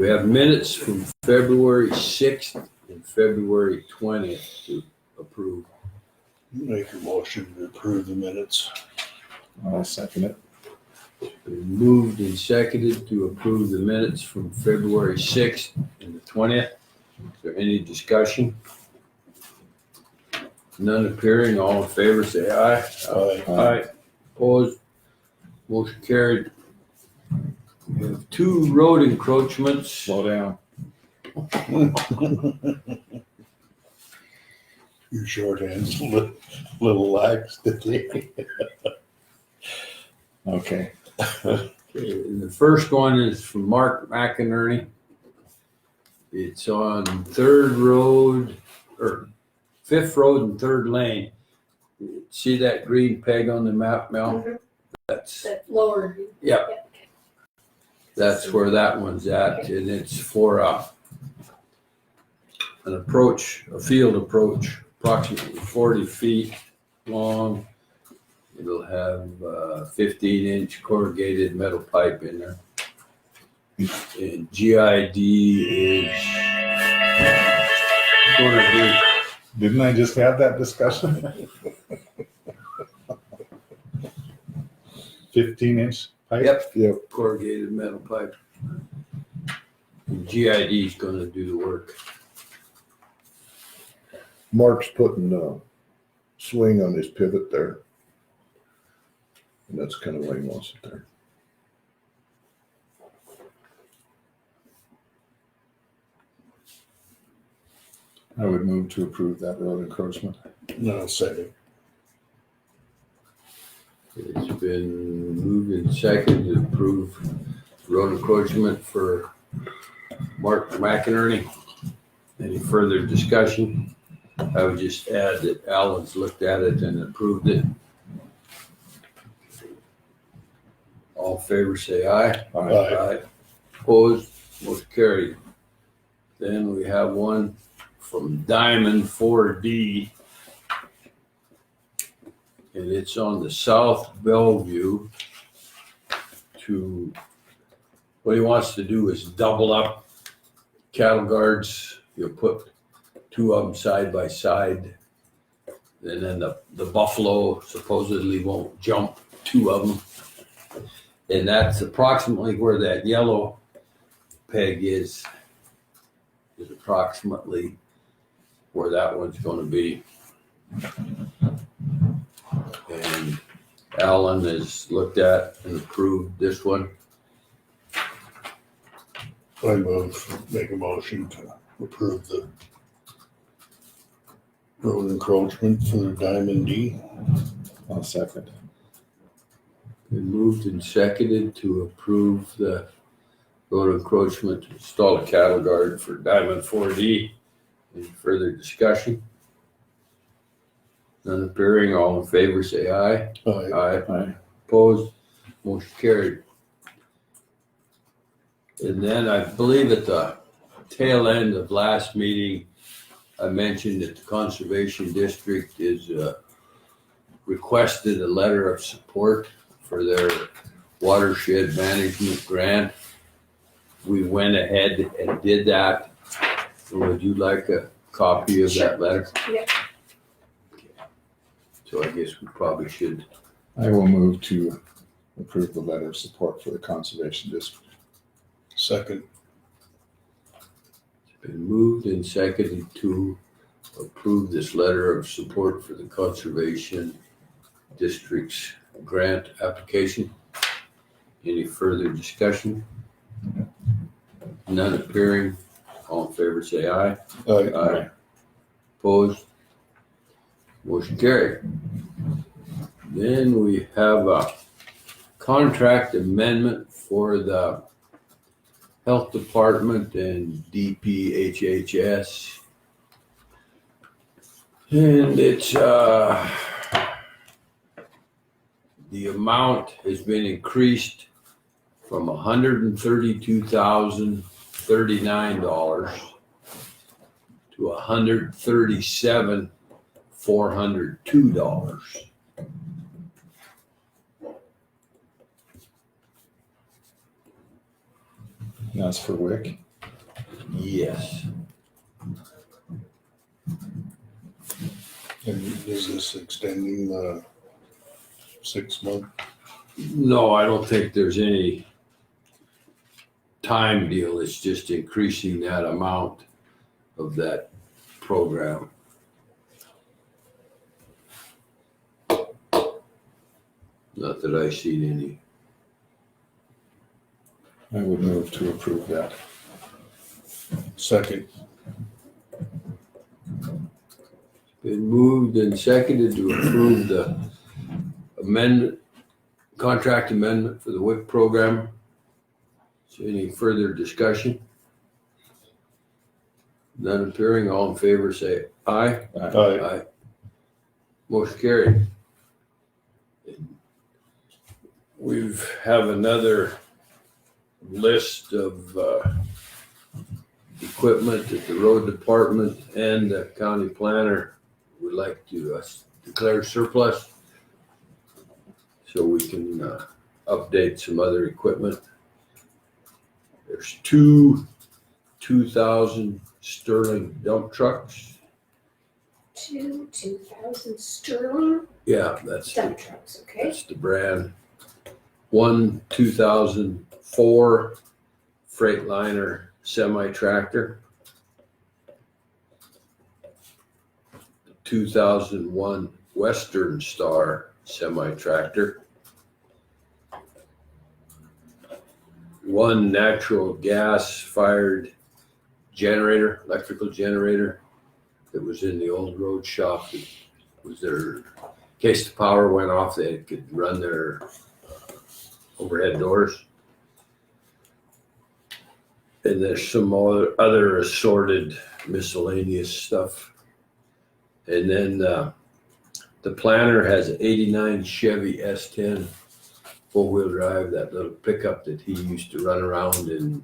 We have minutes from February 6th and February 20th to approve. Make a motion to approve the minutes. I'll second it. Been moved and seconded to approve the minutes from February 6th and the 20th. Is there any discussion? None appearing. All in favor, say aye. Aye. Aye. Opposed? Motion carried. We have 2 road encroachments. Slow down. Your shorthand's a little lax today. Okay. And the first one is from Mark McInerney. It's on 5th Road and 3rd Lane. See that green peg on the map, Mel? Mhm. That's lower. Yep. That's where that one's at, and it's for a field approach, approximately 40 feet long. It'll have 15-inch corrugated metal pipe in there. And GID is going to be. Didn't I just have that discussion? 15-inch pipe? Yep. Corrugated metal pipe. And GID is going to do the work. Mark's putting a swing on his pivot there. And that's kind of why he wants it there. I would move to approve that road encroachment. No, second. It's been moved and seconded to approve road encroachment for Mark McInerney. Any further discussion? I would just add that Alan's looked at it and approved it. All in favor, say aye. Aye. Opposed, motion carried. Then we have one from Diamond 4D. And it's on the South Bellevue what he wants to do is double up cattle guards. You'll put 2 of them side by side. And then the buffalo supposedly won't jump 2 of them. And that's approximately where that yellow peg is approximately where that one's going to be. And Alan has looked at and approved this one. I make a motion to approve the road encroachment for the Diamond D. I'll second. Been moved and seconded to approve the road encroachment to install a cattle guard for Diamond 4D. Any further discussion? None appearing. All in favor, say aye. Aye. Aye. Opposed? Motion carried. And then I believe at the tail end of last meeting, I mentioned that the Conservation District is requested a letter of support for their watershed management grant. We went ahead and did that. Would you like a copy of that letter? Yep. So I guess we probably should. I will move to approve the letter of support for the Conservation District. Second. It's been moved and seconded to approve this letter of support for the Conservation District's grant application. Any further discussion? None appearing. All in favor, say aye. Aye. Opposed? Motion carried. Then we have a contract amendment for the Health Department and DPHHS. And it's, the amount has been increased from $132,039 to $137,402. That's for WIC. Yes. And is this extending the 6 month? No, I don't think there's any time deal. It's just increasing that amount of that program. Not that I see any. I would move to approve that. Second. Been moved and seconded to approve the contract amendment for the WIC program. Is there any further discussion? None appearing, all in favor say aye. Aye. Motion carried. We have another list of equipment that the road department and the county planner would like to declare surplus, so we can update some other equipment. There's two 2000 Sterling dump trucks. 2000 Sterling Yeah, that's dump trucks, okay? that's the brand. One 2004 Freightliner semi-tractor. 2001 Western Star semi-tractor. One natural gas fired generator, electrical generator that was in the old road shop. It was there in case the power went off, they could run their overhead doors. And there's some other assorted miscellaneous stuff. And then the planner has an 89 Chevy S10 four-wheel drive, that little pickup that he used to run around and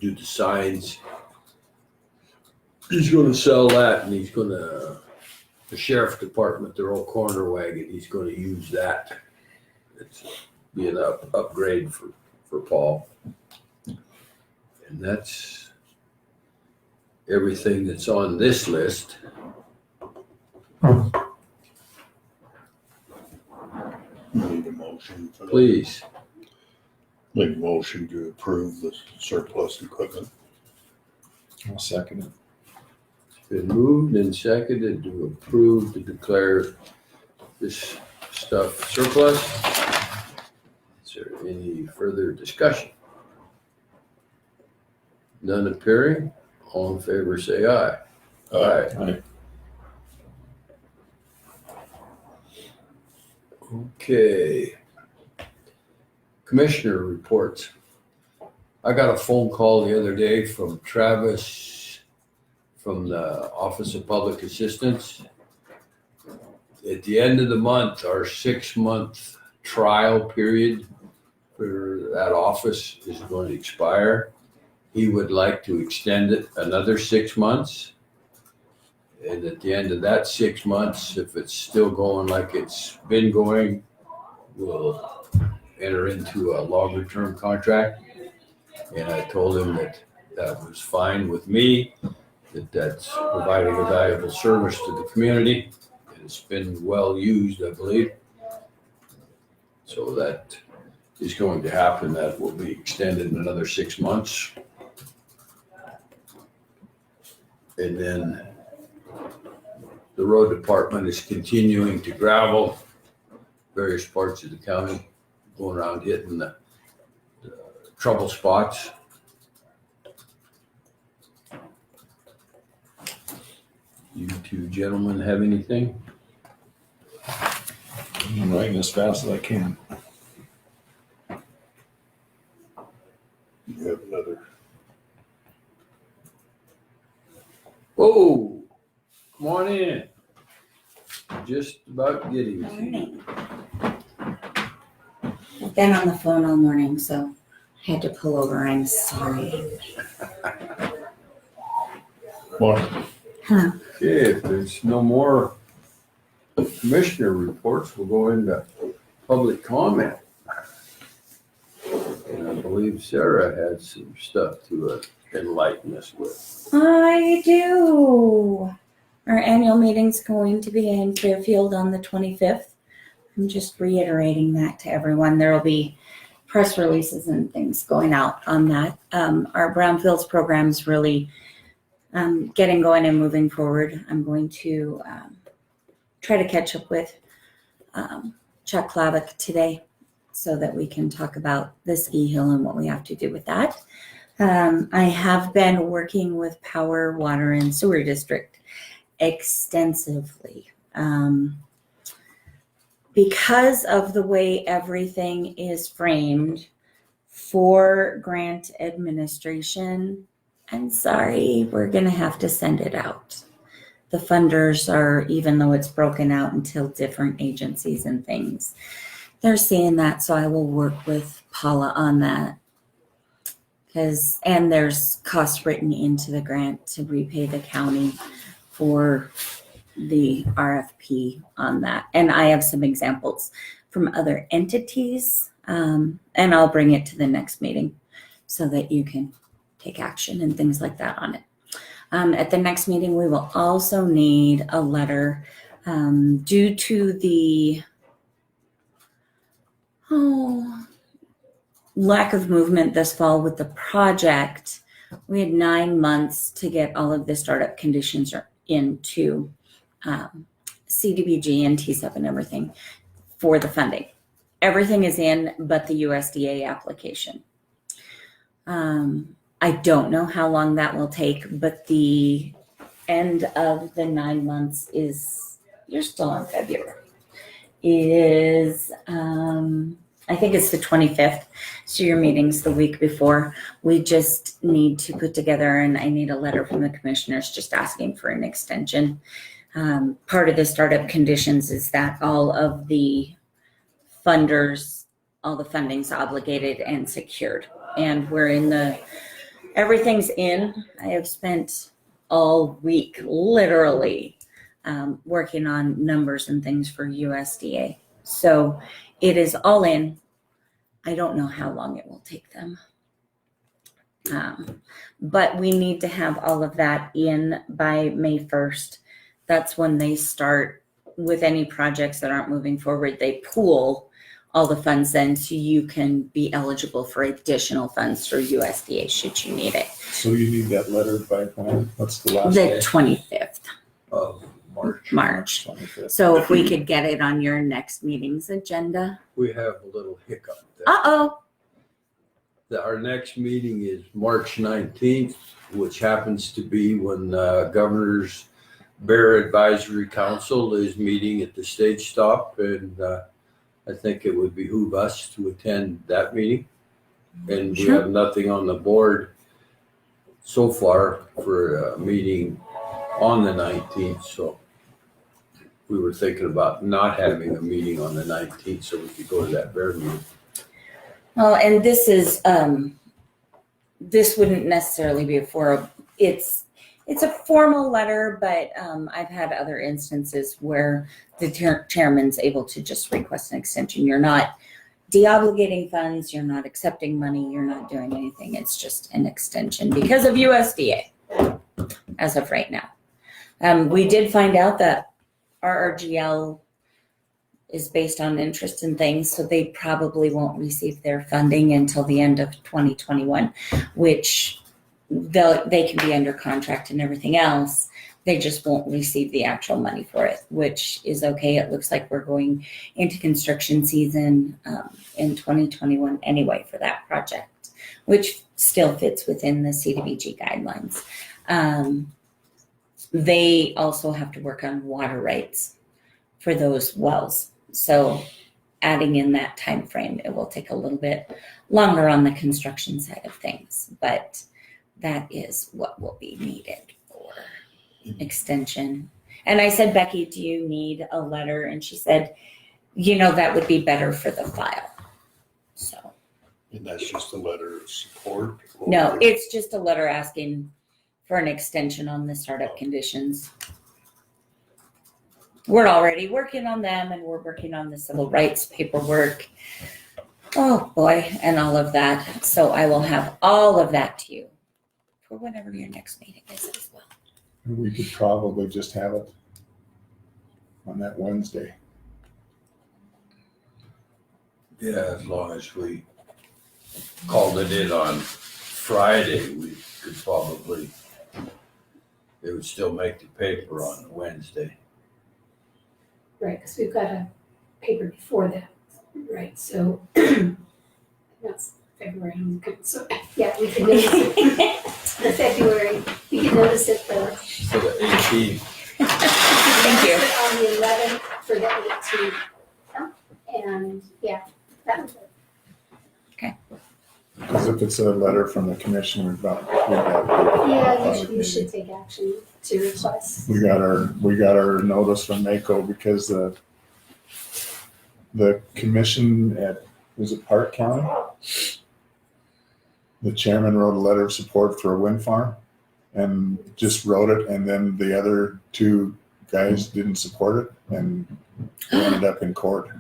do the signs. He's going to sell that, and he's going to, the sheriff department, their old corner wagon, he's going to use that. It's be an upgrade for Paul. And that's everything that's on this list. Need a motion for that. Please. Make a motion to approve the surplus equipment. I'll second it. It's been moved and seconded to approve to declare this stuff surplus. Is there any further discussion? None appearing. All in favor say aye. Aye. Aye. Okay. Commissioner reports. I got a phone call the other day from Travis from the Office of Public Assistance. At the end of the month, our 6-month trial period for that office is going to expire. He would like to extend it another 6 months. And at the end of that 6 months, if it's still going like it's been going, we'll enter into a longer term contract. And I told him that that was fine with me, that that's providing a valuable service to the community. And it's been well used, I believe. So that is going to happen. That will be extended in another 6 months. And then the road department is continuing to gravel various parts of the county, going around hitting the trouble spots. You two gentlemen have anything? I'm writing as fast as I can. You have another. Whoa, come on in. Just about getting to you. Morning. I've been on the phone all morning, so I had to pull over. I'm sorry. Morning. Hello. Okay, if there's no more commissioner reports, we'll go into public comment. And I believe Sarah had some stuff to enlighten us with? I do. Our annual meeting's going to be in Fairfield on the 25th. I'm just reiterating that to everyone. There will be press releases and things going out on that. Our Brownfields program is really getting going and moving forward. I'm going to try to catch up with Chuck Klavick today so that we can talk about the ski hill and what we have to do with that. I have been working with Power, Water, and Sewer District extensively. Because of the way everything is framed for grant administration, I'm sorry, we're going to have to send it out. The funders are, even though it's broken out into different agencies and things, they're seeing that. So I will work with Paula on that. And there's costs written into the grant to repay the county for the RFP on that. And I have some examples from other entities, and I'll bring it to the next meeting so that you can take action and things like that on it. At the next meeting, we will also need a letter due to the lack of movement this fall with the project. We had 9 months to get all of the startup conditions into CDBG and TSEP and everything for the funding. Everything is in but the USDA application. I don't know how long that will take, but the end of the 9 months is, you're still in February. It is, I think it's the 25th. So your meeting's the week before. We just need to put together, and I need a letter from the commissioners just asking for an extension. Part of the startup conditions is that all of the funders, all the funding's obligated and secured. And we're in everything's in. I have spent all week literally working on numbers and things for USDA. So it is all in. I don't know how long it will take them. But we need to have all of that in by May 1st. That's when they start with any projects that aren't moving forward. They pool all the funds then so you can be eligible for additional funds through USDA should you need it. So you need that letter by when? What's the last The day? 25th Of March. March. 25th. So if we could get it on your next meeting's agenda. We have a little hiccup there. Uh-oh. Our next meeting is March 19th, which happens to be when Governor's Bear Advisory Council is meeting at the stage stop, and I think it would behoove us to attend that meeting. And we have nothing on the board so far for a meeting on the 19th, so we were thinking about not having a meeting on the 19th so we could go to that bear meeting. Well, and this is, this wouldn't necessarily be it's a formal letter, but I've had other instances where the chairman's able to just request an extension. You're not de-obligating funds, you're not accepting money, you're not doing anything. It's just an extension because of USDA as of right now. We did find out that RRGL is based on interest and things, so they probably won't receive their funding until the end of 2021, which they can be under contract and everything else. They just won't receive the actual money for it, which is okay. It looks like we're going into construction season in 2021 anyway for that project, which still fits within the CDBG guidelines. They also have to work on water rights for those wells. So adding in that time frame, it will take a little bit longer on the construction side of things, but that is what will be needed for extension. And I said, Becky, do you need a letter? And she said, that would be better for the file. So. And that's just a letter of support? No, it's just a letter asking for an extension on the startup conditions. We're already working on them, and we're working on the civil rights paperwork. Oh boy, and all of that. So I will have all of that to you for whatever your next meeting is as well. We could probably just have it on that Wednesday. Yeah, as long as we called it in on Friday, we could probably, it would still make the paper on Wednesday. Right, because we've got a paper before that, right, so that's February, so, yeah, we could notice it, the February, we could notice it the. So the 18th, Thank you. On the 11th for the 18th, and, yeah, that was it. Because if it's a letter from the commission, we've got. Yeah, you should take action to request. We got our notice from NACO because the commission at, was it Park County? The chairman wrote a letter of support for a wind farm and just wrote it, and then the other two guys didn't support it, and we ended up in court.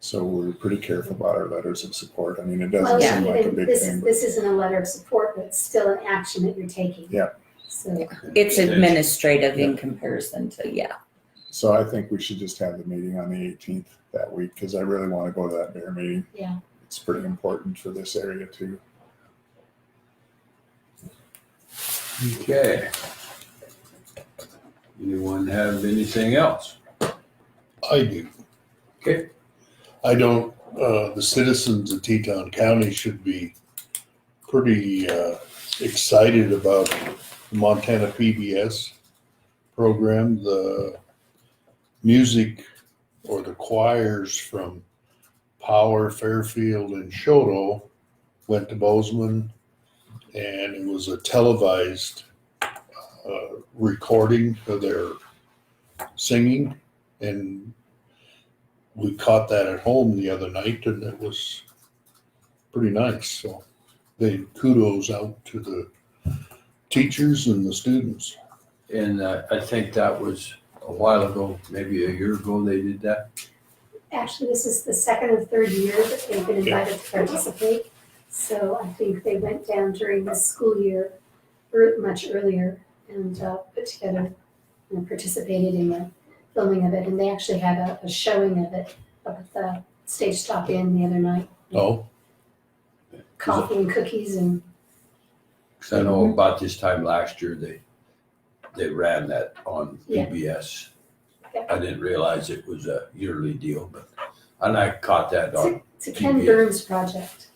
So we're pretty careful about our letters of support. I mean, it Well, doesn't seem like a even big this, thing, but this isn't a letter of support, but it's still an action that you're taking. Yeah. So, It's administrative in comparison to, yeah. so I think we should just have the meeting on the 18th that week, because I really want to go to that bear meeting. yeah, It's pretty important for this area too. okay. Anyone have anything else? I do. Okay. I don't, the citizens of Teton County should be pretty excited about the Montana PBS program. The music or the choirs from Power, Fairfield, and Shoto went to Bozeman, and it was a televised recording of their singing, and we caught that at home the other night, and it was pretty nice. So kudos out to the teachers and the students. And I think that was a while ago, maybe a year ago they did that. actually, this is the second or third year that they've been invited to participate. So I think they went down during this school year, much earlier, and put together and participated in the filming of it. And they actually had a showing of it up at the Stage Top Inn the other night. Oh, Coffee and cookies and, Because I know about this time last year, they ran that on Yeah. PBS. Yeah. I didn't realize it was a yearly deal, and I caught that on, it's a Ken PBS. Burns project.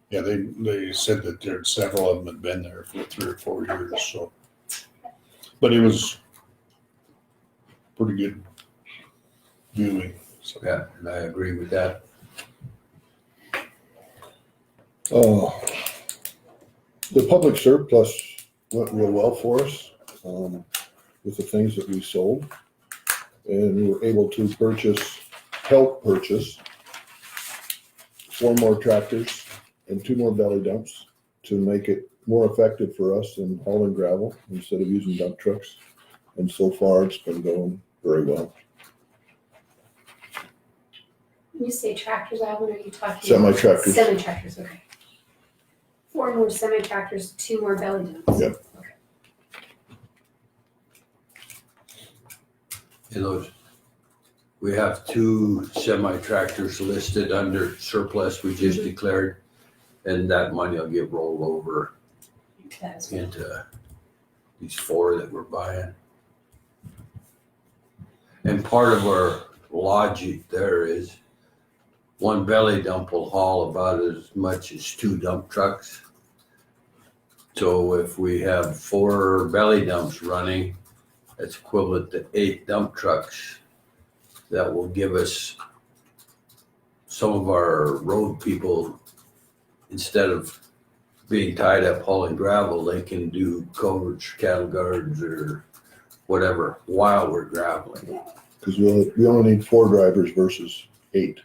yeah, they said that there several of them had been there for 3 or 4 years, so. But it was pretty good viewing, so. yeah, and I agree with that. The public surplus went real well for us, with the things that we sold. And we were able to help purchase 4 more tractors and 2 more belly dumps to make it more effective for us in hauling gravel instead of using dump trucks. And so far, it's been going very well. When you say tractors, Alan, are you talking? Semi-tractors. Semi-tractors, okay. 4 more semi-tractors, 2 more belly dumps. Yep. Okay. And those, we have 2 semi-tractors listed under surplus we just declared, and that money will get rolled over That's into these 4 that we're buying. And part of our logic there is 1 belly dump will haul about as much as 2 dump trucks. So if we have 4 belly dumps running, that's equivalent to 8 dump trucks. That will give us some of our road people, instead of being tied up hauling gravel, they can do culverts, cattle guards, or whatever while we're graveling. Because we only need 4 drivers versus 8.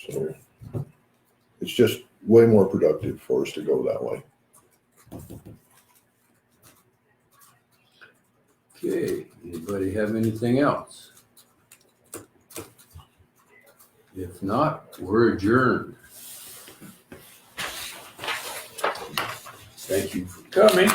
So it's just way more productive for us to go that way. Okay, anybody have anything else? If not, we're adjourned. Thank you for coming.